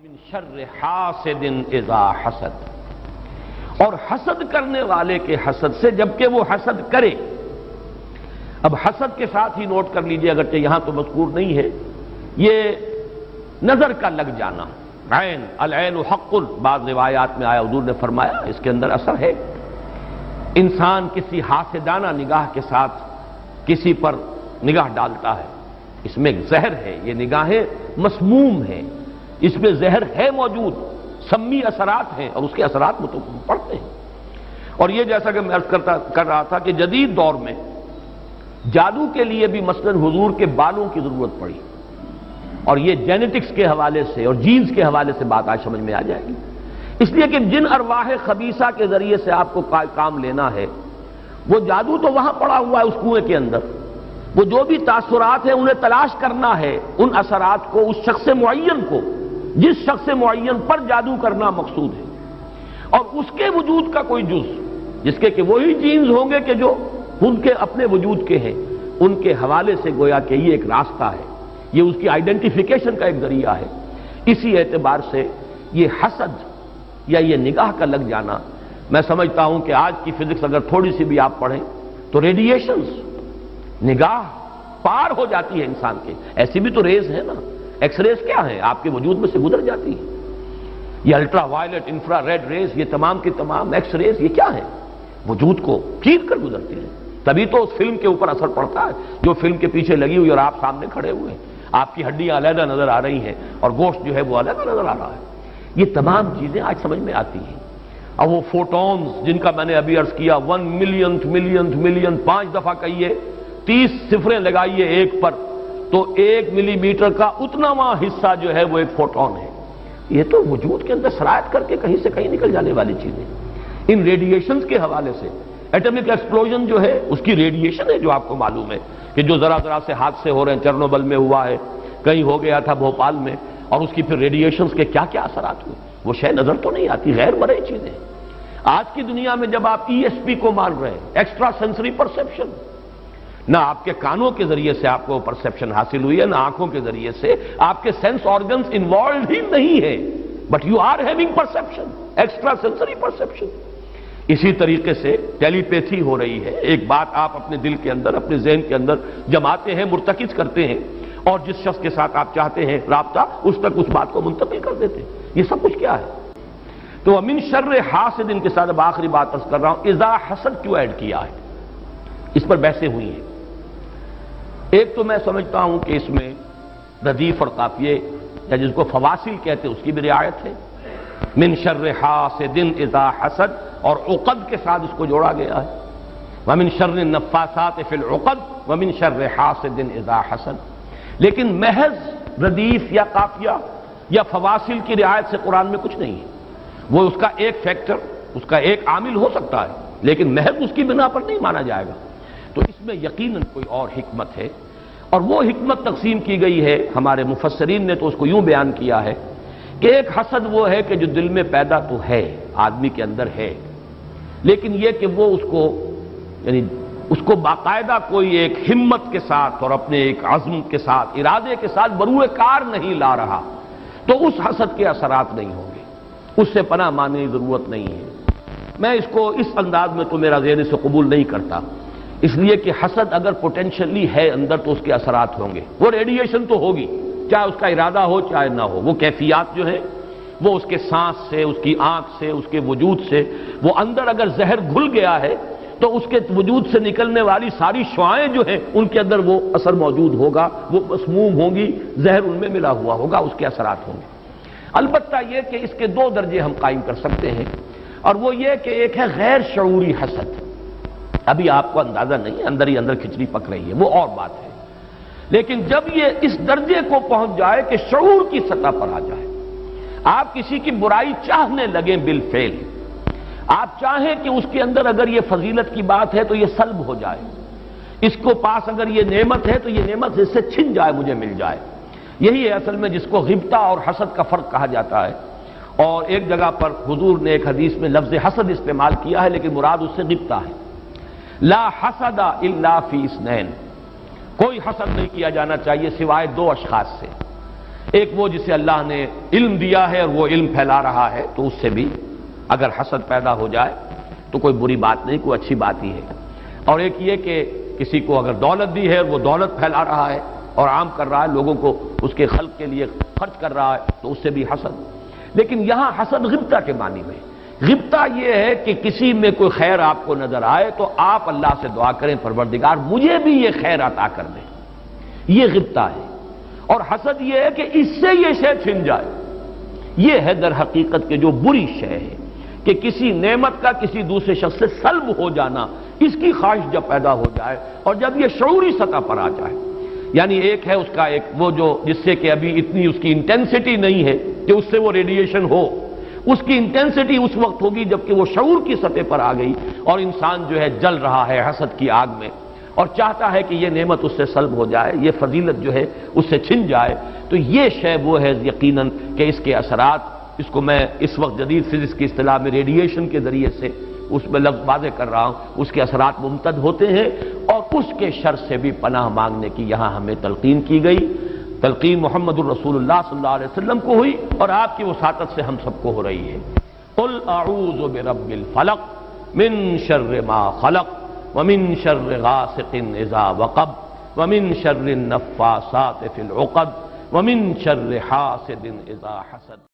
من شر حاسد اذا حسد، اور حسد کرنے والے کے حسد سے جبکہ وہ حسد کرے۔ اب حسد کے ساتھ ہی نوٹ کر لیجئے، اگرچہ یہاں تو مذکور نہیں ہے، یہ نظر کا لگ جانا، عین العین حق، بعض روایات میں آیا حضور نے فرمایا اس کے اندر اثر ہے۔ انسان کسی حاسدانہ نگاہ کے ساتھ کسی پر نگاہ ڈالتا ہے، اس میں زہر ہے، یہ نگاہیں مسموم ہیں، اس میں زہر ہے موجود، سمی اثرات ہیں اور اس کے اثرات میں تو پڑتے ہیں۔ اور یہ جیسا کہ میں عرض کر رہا تھا کہ جدید دور میں جادو کے لیے بھی مثلاً حضور کے بالوں کی ضرورت پڑی، اور یہ جینیٹکس کے حوالے سے اور جینز کے حوالے سے بات آج سمجھ میں آ جائے گی، اس لیے کہ جن ارواح خبیثہ کے ذریعے سے آپ کو کام لینا ہے، وہ جادو تو وہاں پڑا ہوا ہے اس کنویں کے اندر، وہ جو بھی تاثرات ہیں انہیں تلاش کرنا ہے، ان اثرات کو اس شخص معین کو، جس شخص معین پر جادو کرنا مقصود ہے، اور اس کے وجود کا کوئی جز جس کے کہ وہی جینز ہوں گے کہ جو ان کے اپنے وجود کے ہیں، ان کے حوالے سے گویا کہ یہ ایک راستہ ہے، یہ اس کی آئیڈینٹیفیکیشن کا ایک ذریعہ ہے۔ اسی اعتبار سے یہ حسد یا یہ نگاہ کا لگ جانا، میں سمجھتا ہوں کہ آج کی فزکس اگر تھوڑی سی بھی آپ پڑھیں تو ریڈیشنز، نگاہ پار ہو جاتی ہے انسان کے، ایسی بھی تو ریز ہے نا، ایکس ریز کیا ہے، آپ کے وجود میں سے گزر جاتی ہے، یہ ultraviolet, infrared rays, یہ تمام کی تمام ایکس ریز، یہ کیا ہے، وجود کو چیر کر گزرتی ہے، تبھی تو اس فلم کے اوپر اثر پڑتا ہے جو فلم کے پیچھے لگی ہوئی اور آپ سامنے کھڑے ہوئے ہیں، آپ کی ہڈیاں علیحدہ نظر آ رہی ہیں اور گوشت جو ہے وہ علیحدہ نظر آ رہا ہے، یہ تمام چیزیں آج سمجھ میں آتی ہیں۔ اور وہ فوٹونز جن کا میں نے ابھی عرض کیا، 1 ملین 5 دفعہ کہیے، 30 صفریں لگائیے ایک پر، تو 1 ملی میٹر کا اتناواں حصہ جو ہے وہ ایک فوٹون ہے، یہ تو وجود کے اندر سرایت کر کے کہیں سے کہیں نکل جانے والی چیزیں۔ ان ریڈیشنز کے حوالے سے ایٹمک ایکسپلوژن جو ہے اس کی ریڈیشن ہے، جو آپ کو معلوم ہے کہ جو ذرا سے حادثے ہو رہے ہیں، چرنوبل میں ہوا ہے، کہیں ہو گیا تھا بھوپال میں، اور اس کی پھر ریڈیشنز کے کیا کیا اثرات ہوئے، وہ شے نظر تو نہیں آتی، غیر مرئی چیزیں۔ آج کی دنیا میں جب آپ ESP کو مان رہے ہیں، ایکسٹرا سینسری پرسیپشن، نہ آپ کے کانوں کے ذریعے سے آپ کو پرسیپشن حاصل ہوئی ہے، نہ آنکھوں کے ذریعے سے، آپ کے سینس آرگنز انوالوڈ ہی نہیں ہے، but you are having perception, extrasensory perception. اسی طریقے سے ٹیلی پیتھی ہو رہی ہے، ایک بات آپ اپنے دل کے اندر، اپنے ذہن کے اندر جماتے ہیں، مرتکز کرتے ہیں، اور جس شخص کے ساتھ آپ چاہتے ہیں رابطہ، اس تک اس بات کو منتقل کر دیتے ہیں، یہ سب کچھ کیا ہے؟ تو من شر حاسد کے ساتھ اب آخری بات عرض کر رہا ہوں، اذا حسد کیوں ایڈ کیا ہے، اس پر بحثیں ہوئی ہیں۔ ایک تو میں سمجھتا ہوں کہ اس میں ردیف اور قافیے یا جس کو فواصل کہتے ہیں اس کی بھی رعایت ہے، من شر حاسد اذا حسد، اور عقد کے ساتھ اس کو جوڑا گیا ہے، ومن شر النفاثات فی العقد ومن شر حاسد اذا حسد۔ لیکن محض ردیف یا قافیہ یا فواصل کی رعایت سے قرآن میں کچھ نہیں ہے، وہ اس کا ایک فیکٹر، اس کا ایک عامل ہو سکتا ہے، لیکن محض اس کی بنا پر نہیں مانا جائے گا۔ تو اس میں یقیناً کوئی اور حکمت ہے، اور وہ حکمت تقسیم کی گئی ہے، ہمارے مفسرین نے تو اس کو یوں بیان کیا ہے کہ ایک حسد وہ ہے کہ جو دل میں پیدا تو ہے، آدمی کے اندر ہے، لیکن یہ کہ وہ اس کو یعنی اس کو باقاعدہ کوئی ایک ہمت کے ساتھ اور اپنے ایک عزم کے ساتھ، ارادے کے ساتھ بروئے کار نہیں لا رہا، تو اس حسد کے اثرات نہیں ہوں گے، اس سے پناہ ماننے کی ضرورت نہیں ہے۔ میں اس کو اس انداز میں تو میرا ذہن سے قبول نہیں کرتا، اس لیے کہ حسد اگر پوٹینشلی ہے اندر تو اس کے اثرات ہوں گے، وہ ریڈیشن تو ہوگی، چاہے اس کا ارادہ ہو چاہے نہ ہو، وہ کیفیات جو ہے وہ اس کے سانس سے، اس کی آنکھ سے، اس کے وجود سے، وہ اندر اگر زہر گھل گیا ہے تو اس کے وجود سے نکلنے والی ساری شعاعیں جو ہیں ان کے اندر وہ اثر موجود ہوگا، وہ مسموم ہوں گی، زہر ان میں ملا ہوا ہوگا، اس کے اثرات ہوں گے۔ البتہ یہ کہ اس کے 2 درجے ہم قائم کر سکتے ہیں، اور وہ یہ کہ ایک ہے غیر شعوری حسد، ابھی آپ کو اندازہ نہیں، اندر ہی اندر کھچڑی پک رہی ہے، وہ اور بات ہے، لیکن جب یہ اس درجے کو پہنچ جائے کہ شعور کی سطح پر آ جائے، آپ کسی کی برائی چاہنے لگیں بالفعل، آپ چاہیں کہ اس کے اندر اگر یہ فضیلت کی بات ہے تو یہ سلب ہو جائے، اس کو پاس اگر یہ نعمت ہے تو یہ نعمت اس سے چھن جائے، مجھے مل جائے، یہی ہے اصل میں جس کو غبطہ اور حسد کا فرق کہا جاتا ہے۔ اور ایک جگہ پر حضور نے ایک حدیث میں لفظ حسد استعمال کیا ہے، لیکن مراد اس سے غبطہ ہے، لا حسد الا فی اثنین، کوئی حسد نہیں کیا جانا چاہیے سوائے 2 اشخاص سے، ایک وہ جسے اللہ نے علم دیا ہے اور وہ علم پھیلا رہا ہے، تو اس سے بھی اگر حسد پیدا ہو جائے تو کوئی بری بات نہیں، کوئی اچھی بات ہی ہے۔ اور ایک یہ کہ کسی کو اگر دولت دی ہے اور وہ دولت پھیلا رہا ہے اور عام کر رہا ہے، لوگوں کو اس کے خلق کے لیے خرچ کر رہا ہے، تو اس سے بھی حسد۔ لیکن یہاں حسد غبطہ کے معنی میں، غبطہ یہ ہے کہ کسی میں کوئی خیر آپ کو نظر آئے تو آپ اللہ سے دعا کریں پروردگار مجھے بھی یہ خیر عطا کر دے، یہ غبطہ ہے۔ اور حسد یہ ہے کہ اس سے یہ شے چھن جائے، یہ ہے در حقیقت کہ جو بری شے ہے کہ کسی نعمت کا کسی دوسرے شخص سے سلب ہو جانا، اس کی خواہش جب پیدا ہو جائے اور جب یہ شعوری سطح پر آ جائے، یعنی ایک ہے اس کا ایک وہ جو جس سے کہ ابھی اتنی اس کی انٹینسٹی نہیں ہے کہ اس سے وہ ریڈیشن ہو، اس کی انٹینسٹی اس وقت ہوگی جب کہ وہ شعور کی سطح پر آ گئی اور انسان جو ہے جل رہا ہے حسد کی آگ میں اور چاہتا ہے کہ یہ نعمت اس سے سلب ہو جائے، یہ فضیلت جو ہے اس سے چھن جائے، تو یہ شے وہ ہے یقیناً کہ اس کے اثرات، اس کو میں اس وقت جدید فزکس کی اصطلاح میں ریڈیشن کے ذریعے سے اس میں لفظ واضح کر رہا ہوں، اس کے اثرات ممتد ہوتے ہیں اور اس کے شر سے بھی پناہ مانگنے کی یہاں ہمیں تلقین کی گئی۔ تلقین محمد الرسول اللہ صلی اللہ علیہ وسلم کو ہوئی اور آپ کی وساطت سے ہم سب کو ہو رہی ہے۔ قل اعوذ برب الفلق من شر ما خلق ومن شر غاسق اذا وقب ومن شر النفاثات في العقد ومن شر حاسد اذا حسد۔